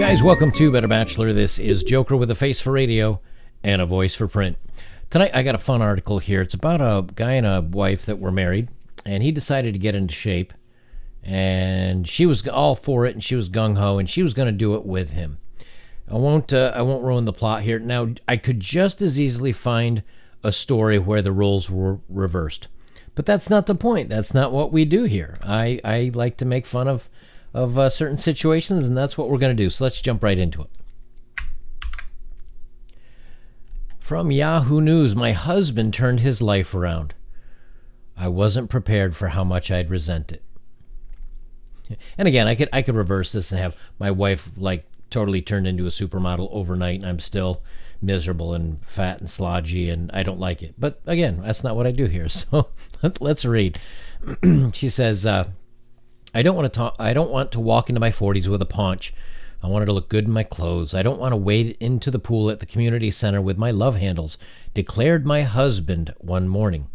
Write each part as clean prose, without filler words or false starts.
guys, welcome to Better Bachelor. This is Joker with a face for radio and a voice for print. Tonight I got a fun article here. It's about a guy and a wife that were married, and he decided to get into shape, and she was all for it, and she was gung-ho, and she was going to do it with him. I won't ruin the plot here. Now, I could just as easily find a story where the roles were reversed, but that's not the point. That's not what we do here. I like to make fun of certain situations, and that's what we're going to do. So let's jump right into it. From Yahoo News, my husband turned his life around. I wasn't prepared for how much I'd resent it. And again, I could reverse this and have my wife like totally turned into a supermodel overnight, and I'm still miserable and fat and slodgy, and I don't like it. But again, that's not what I do here. So let's read. She says, I don't want to walk into my 40s with a paunch. I wanted to look good in my clothes. I don't want to wade into the pool at the community center with my love handles, declared my husband one morning.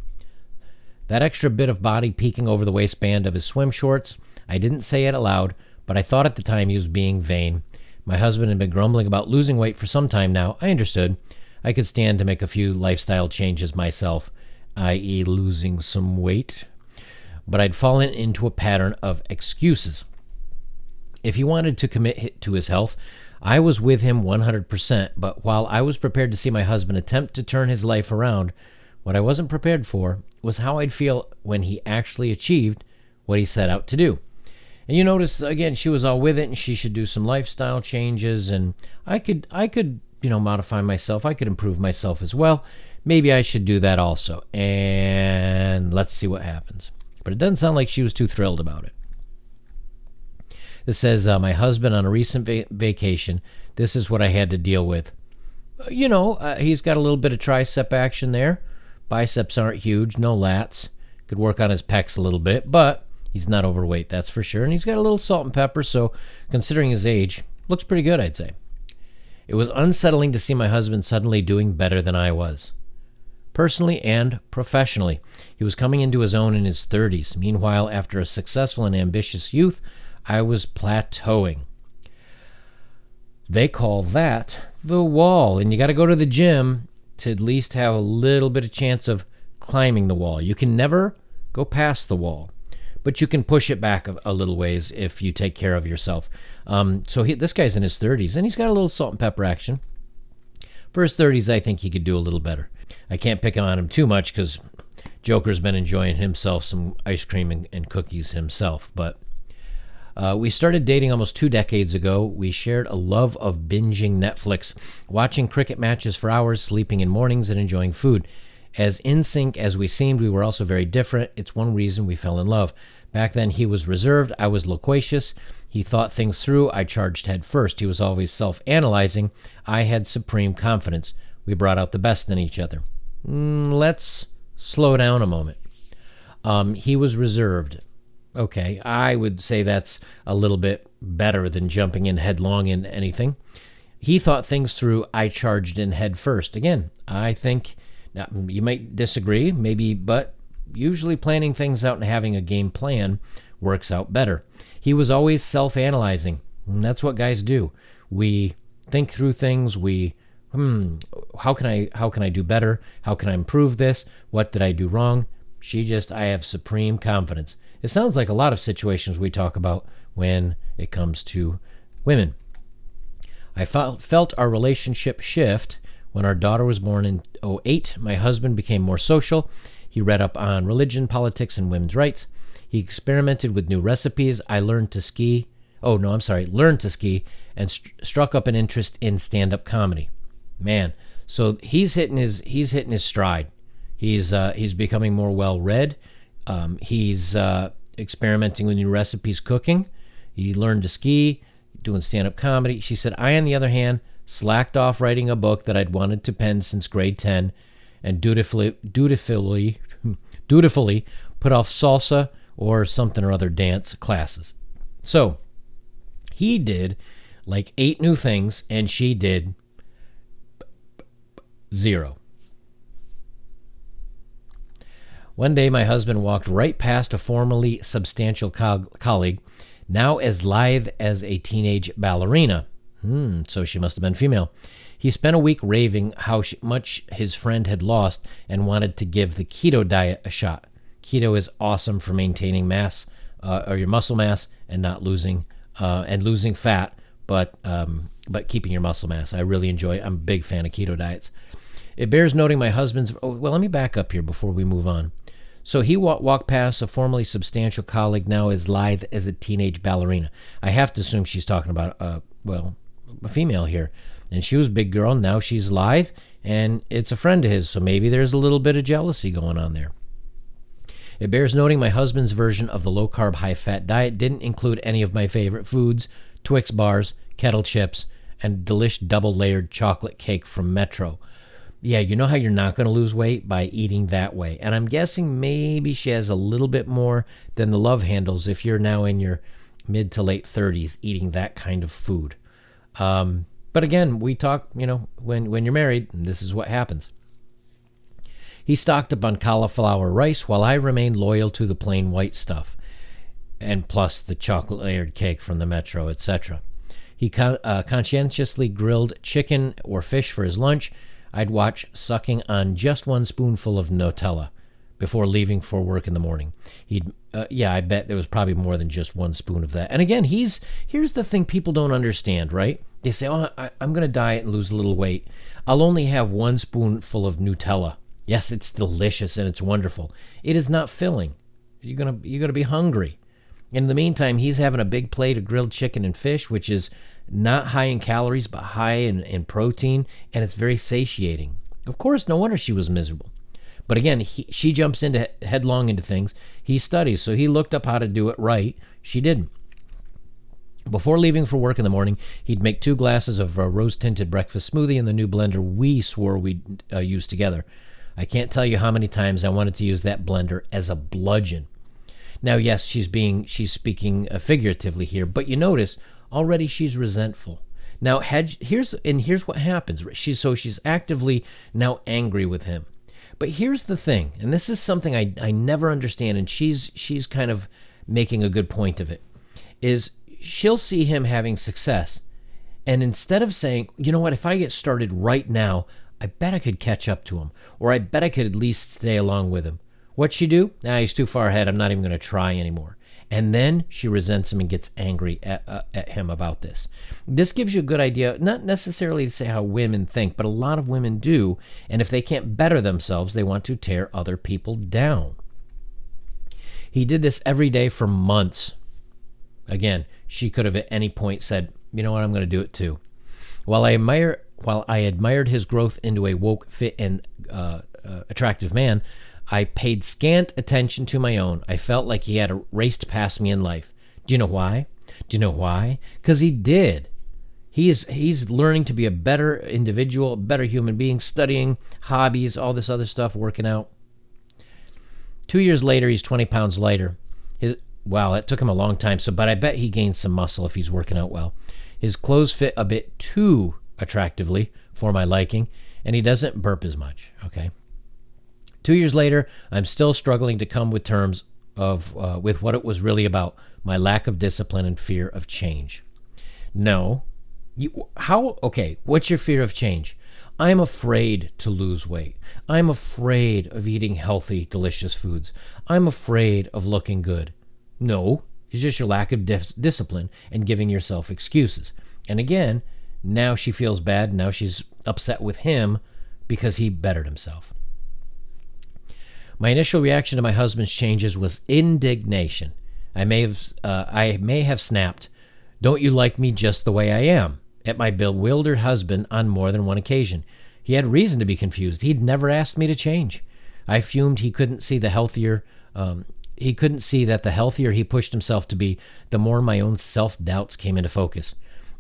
That extra bit of body peeking over the waistband of his swim shorts, I didn't say it aloud, but I thought at the time he was being vain. My husband had been grumbling about losing weight for some time now. I understood. I could stand to make a few lifestyle changes myself, i.e. losing some weight. But I'd fallen into a pattern of excuses. If he wanted to commit to his health, I was with him 100%, but while I was prepared to see my husband attempt to turn his life around, what I wasn't prepared for was how I'd feel when he actually achieved what he set out to do. And you notice, again, she was all with it, and she should do some lifestyle changes, and I could modify myself. I could improve myself as well. Maybe I should do that also, and let's see what happens. But it doesn't sound like she was too thrilled about it. This says, my husband on a recent vacation, this is what I had to deal with. He's got a little bit of tricep action there. Biceps aren't huge, no lats. Could work on his pecs a little bit, but he's not overweight, that's for sure. And he's got a little salt and pepper, so considering his age, looks pretty good, I'd say. It was unsettling to see my husband suddenly doing better than I was. Personally and professionally. He was coming into his own in his 30s. Meanwhile, after a successful and ambitious youth, I was plateauing. They call that the wall, and you got to go to the gym to at least have a little bit of chance of climbing the wall. You can never go past the wall, but you can push it back a little ways if you take care of yourself. This guy's in his 30s, and he's got a little salt and pepper action. For his 30s, I think he could do a little better. I can't pick on him too much because Joker's been enjoying himself some ice cream and cookies himself. But we started dating almost 2 decades ago. We shared a love of binging Netflix, watching cricket matches for hours, sleeping in mornings, and enjoying food. As in sync as we seemed, we were also very different. It's one reason we fell in love. Back then, he was reserved. I was loquacious. He thought things through. I charged head first. He was always self-analyzing. I had supreme confidence. We brought out the best in each other. Let's slow down a moment. He was reserved. Okay, I would say that's a little bit better than jumping in headlong in anything. He thought things through. I charged in head first. Again, I think now, you might disagree, maybe, but usually planning things out and having a game plan works out better. He was always self-analyzing. That's what guys do. We think through things. How can I do better? How can I improve this? What did I do wrong? I have supreme confidence. It sounds like a lot of situations we talk about when it comes to women. I felt our relationship shift when our daughter was born in 2008. My husband became more social. He read up on religion, politics, and women's rights. He experimented with new recipes. I learned to ski and struck up an interest in stand-up comedy. Man, so he's hitting his stride. He's becoming more well-read. He's experimenting with new recipes, cooking. He learned to ski, doing stand-up comedy. She said, I, on the other hand, slacked off writing a book that I'd wanted to pen since grade 10 and dutifully put off salsa or something or other dance classes. So he did like 8 new things, and she did 0. One day, my husband walked right past a formerly substantial colleague, now as lithe as a teenage ballerina. So she must have been female. He spent a week raving how much his friend had lost and wanted to give the keto diet a shot. Keto is awesome for maintaining mass or your muscle mass and not losing fat, but keeping your muscle mass. I really enjoy it. I'm a big fan of keto diets. It bears noting my husband's... Oh, well, let me back up here before we move on. So he walked past a formerly substantial colleague, now as lithe as a teenage ballerina. I have to assume she's talking about, a female here. And she was a big girl, now she's lithe, and it's a friend of his, so maybe there's a little bit of jealousy going on there. It bears noting my husband's version of the low-carb, high-fat diet didn't include any of my favorite foods, Twix bars, kettle chips, and delish double-layered chocolate cake from Metro. Yeah, you know how you're not going to lose weight? By eating that way. And I'm guessing maybe she has a little bit more than the love handles if you're now in your mid to late 30s eating that kind of food. But again, we talk, when you're married, this is what happens. He stocked up on cauliflower rice while I remained loyal to the plain white stuff, and plus the chocolate-layered cake from the Metro, etc. He conscientiously grilled chicken or fish for his lunch. I'd watch sucking on just one spoonful of Nutella before leaving for work in the morning. I bet there was probably more than just one spoon of that. And again, here's the thing people don't understand, right? They say, I'm going to diet and lose a little weight. I'll only have one spoonful of Nutella. Yes, it's delicious and it's wonderful. It is not filling. You're gonna be hungry. In the meantime, he's having a big plate of grilled chicken and fish, which is not high in calories, but high in protein, and it's very satiating. Of course, no wonder she was miserable. But again, she jumps headlong into things. He studies, so he looked up how to do it right. She didn't. Before leaving for work in the morning, he'd make 2 glasses of a rose-tinted breakfast smoothie in the new blender we swore we'd use together. I can't tell you how many times I wanted to use that blender as a bludgeon. Now, yes, she's speaking figuratively here, but you notice already she's resentful. Now, here's what happens. She's actively now angry with him. But here's the thing, and this is something I never understand, and she's kind of making a good point of it, is she'll see him having success, and instead of saying, you know what, if I get started right now, I bet I could catch up to him, or I bet I could at least stay along with him. What'd she do? He's too far ahead. I'm not even going to try anymore. And then she resents him and gets angry at him about this. This gives you a good idea, not necessarily to say how women think, but a lot of women do. And if they can't better themselves, they want to tear other people down. He did this every day for months. Again, she could have at any point said, you know what, I'm going to do it too. While I admired his growth into a woke, fit, and attractive man, I paid scant attention to my own. I felt like he had raced past me in life. Do you know why? Because he did. He's learning to be a better individual, a better human being, studying, hobbies, all this other stuff, working out. 2 years later, he's 20 pounds lighter. That took him a long time, but I bet he gained some muscle if he's working out well. His clothes fit a bit too attractively for my liking, and he doesn't burp as much, okay? 2 years later, I'm still struggling to come with terms with what it was really about, my lack of discipline and fear of change. No. What's your fear of change? I'm afraid to lose weight. I'm afraid of eating healthy, delicious foods. I'm afraid of looking good. No, it's just your lack of discipline and giving yourself excuses. And again, now she feels bad. Now she's upset with him because he bettered himself. My initial reaction to my husband's changes was indignation. I may have snapped, "Don't you like me just the way I am?" at my bewildered husband on more than one occasion. He had reason to be confused. He'd never asked me to change. I fumed he couldn't see that the healthier he pushed himself to be, the more my own self-doubts came into focus.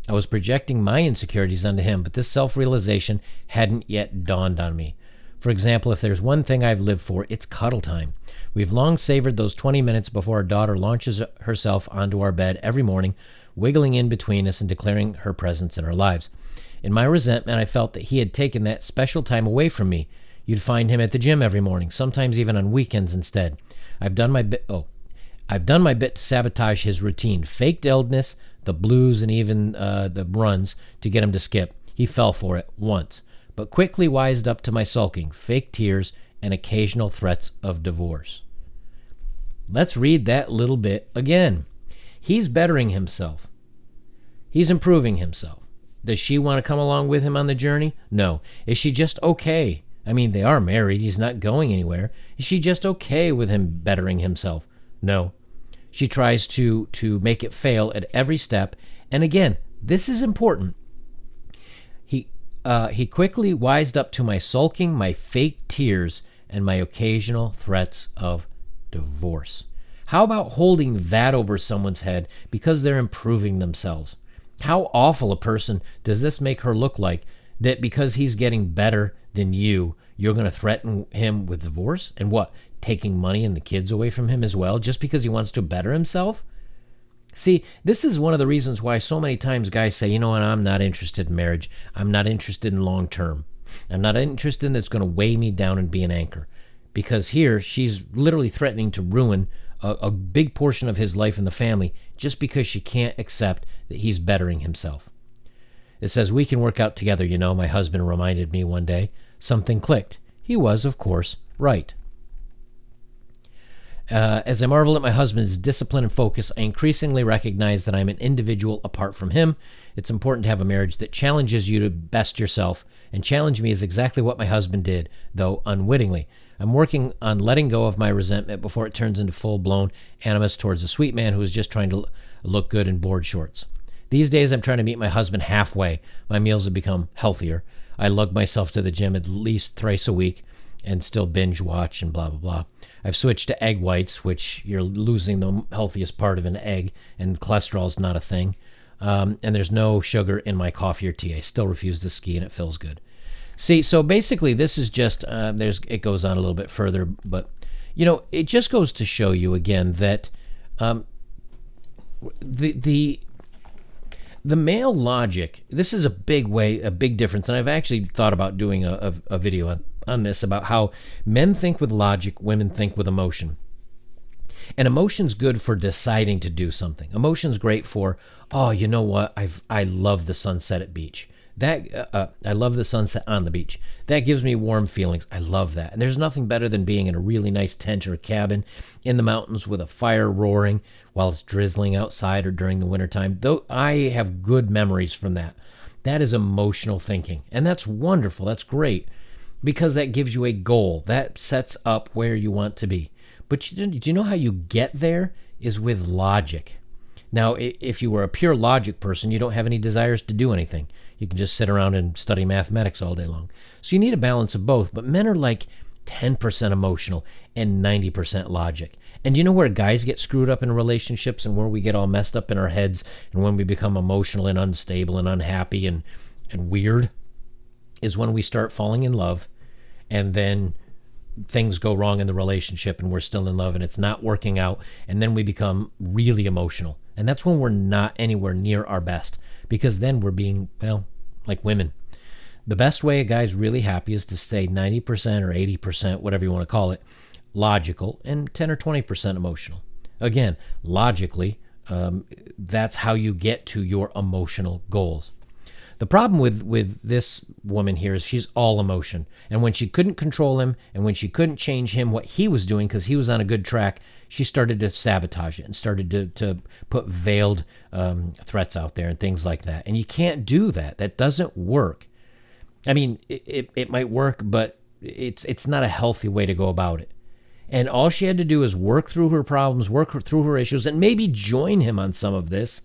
I was projecting my insecurities onto him, but this self-realization hadn't yet dawned on me. For example, if there's one thing I've lived for, it's cuddle time. We've long savored those 20 minutes before our daughter launches herself onto our bed every morning, wiggling in between us and declaring her presence in our lives. In my resentment, I felt that he had taken that special time away from me. You'd find him at the gym every morning, sometimes even on weekends instead. I've done my I've done my bit to sabotage his routine. Faked illness, the blues, and even the runs to get him to skip. He fell for it once, but quickly wised up to my sulking, fake tears, and occasional threats of divorce. Let's read that little bit again. He's bettering himself. He's improving himself. Does she want to come along with him on the journey? No. Is she just okay? I mean, they are married. He's not going anywhere. Is she just okay with him bettering himself? No. She tries to make it fail at every step. And again, this is important. He quickly wised up to my sulking, my fake tears, and my occasional threats of divorce. How about holding that over someone's head because they're improving themselves? How awful a person does this make her look like, that because he's getting better than you're going to threaten him with divorce? And what, taking money and the kids away from him as well, just because he wants to better himself? See, this is one of the reasons why so many times guys say, you know what, I'm not interested in marriage. I'm not interested in long term. I'm not interested in that's going to weigh me down and be an anchor. Because here, she's literally threatening to ruin a big portion of his life and the family just because she can't accept that he's bettering himself. It says, we can work out together, my husband reminded me one day. Something clicked. He was, of course, right. As I marvel at my husband's discipline and focus, I increasingly recognize that I'm an individual apart from him. It's important to have a marriage that challenges you to best yourself, and challenge me is exactly what my husband did, though unwittingly. I'm working on letting go of my resentment before it turns into full-blown animus towards a sweet man who is just trying to look good in board shorts. These days, I'm trying to meet my husband halfway. My meals have become healthier. I lug myself to the gym at least thrice a week and still binge watch and blah, blah, blah. I've switched to egg whites, which you're losing the healthiest part of an egg, and cholesterol is not a thing. And there's no sugar in my coffee or tea. I still refuse to ski, and it feels good. See, so basically this is just, it goes on a little bit further, but, it just goes to show you again that the male logic, this is a big difference, and I've actually thought about doing a video on this about how men think with logic, women think with emotion. And emotion's good for deciding to do something. Emotion's great for, oh, you know what, I love the sunset at beach. I love the sunset on the beach. That gives me warm feelings. I love that. And there's nothing better than being in a really nice tent or a cabin in the mountains with a fire roaring while it's drizzling outside or during the wintertime. Though I have good memories from that. That is emotional thinking. And that's wonderful. That's great because that gives you a goal. That sets up where you want to be. But do you know how you get there is with logic. Now, if you were a pure logic person, you don't have any desires to do anything. You can just sit around and study mathematics all day long. So you need a balance of both. But men are like 10% emotional and 90% logic. And you know where guys get screwed up in relationships and where we get all messed up in our heads and when we become emotional and unstable and unhappy and weird is when we start falling in love and then things go wrong in the relationship and we're still in love and it's not working out, and then we become really emotional. And that's when we're not anywhere near our best, because then we're being, like women. The best way a guy's really happy is to stay 90% or 80%, whatever you want to call it, logical, and 10 or 20% emotional. Again, logically, that's how you get to your emotional goals. The problem with this woman here is she's all emotion. And when she couldn't control him and when she couldn't change him what he was doing because he was on a good track, she started to sabotage it and started to put veiled threats out there and things like that. And you can't do that. That doesn't work. I mean, it might work, but it's not a healthy way to go about it. And all she had to do is work through her problems, through her issues, and maybe join him on some of this,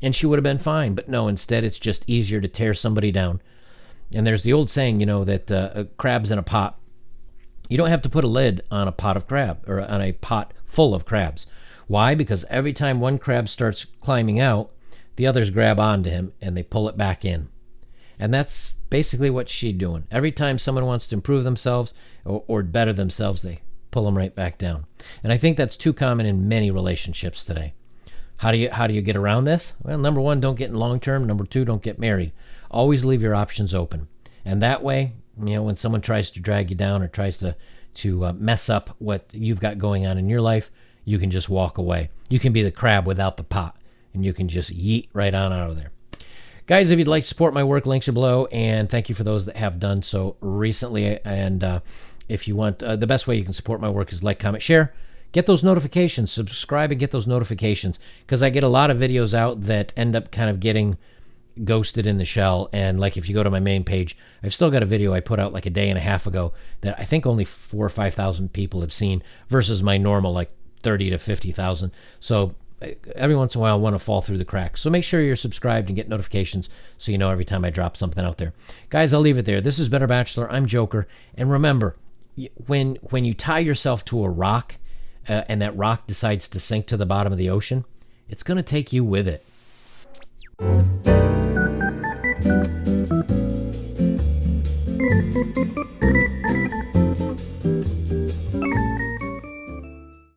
and she would have been fine. But no, instead it's just easier to tear somebody down. And there's the old saying, that crabs in a pot. You don't have to put a lid on a pot of crab or on a pot full of crabs. Why? Because every time one crab starts climbing out, the others grab onto him and they pull it back in. And that's basically what she's doing. Every time someone wants to improve themselves or better themselves, they pull them right back down. And I think that's too common in many relationships today. How do you get around this? Well, number one, don't get in long term. Number two, don't get married. Always leave your options open. And that way, when someone tries to drag you down or tries to mess up what you've got going on in your life, you can just walk away. You can be the crab without the pot, and you can just yeet right on out of there. Guys, if you'd like to support my work, links are below, and thank you for those that have done so recently. And if you want, the best way you can support my work is like, comment, share. Get those notifications, subscribe and get those notifications, because I get a lot of videos out that end up kind of getting ghosted in the shell. And like if you go to my main page, I've still got a video I put out like a day and a half ago that I think only 4,000 or 5,000 people have seen versus my normal like 30 to 50,000. So every once in a while I want to fall through the cracks. So make sure you're subscribed and get notifications so you know every time I drop something out there. Guys, I'll leave it there. This is Better Bachelor. I'm Joker. And remember, when you tie yourself to a rock and that rock decides to sink to the bottom of the ocean, it's going to take you with it.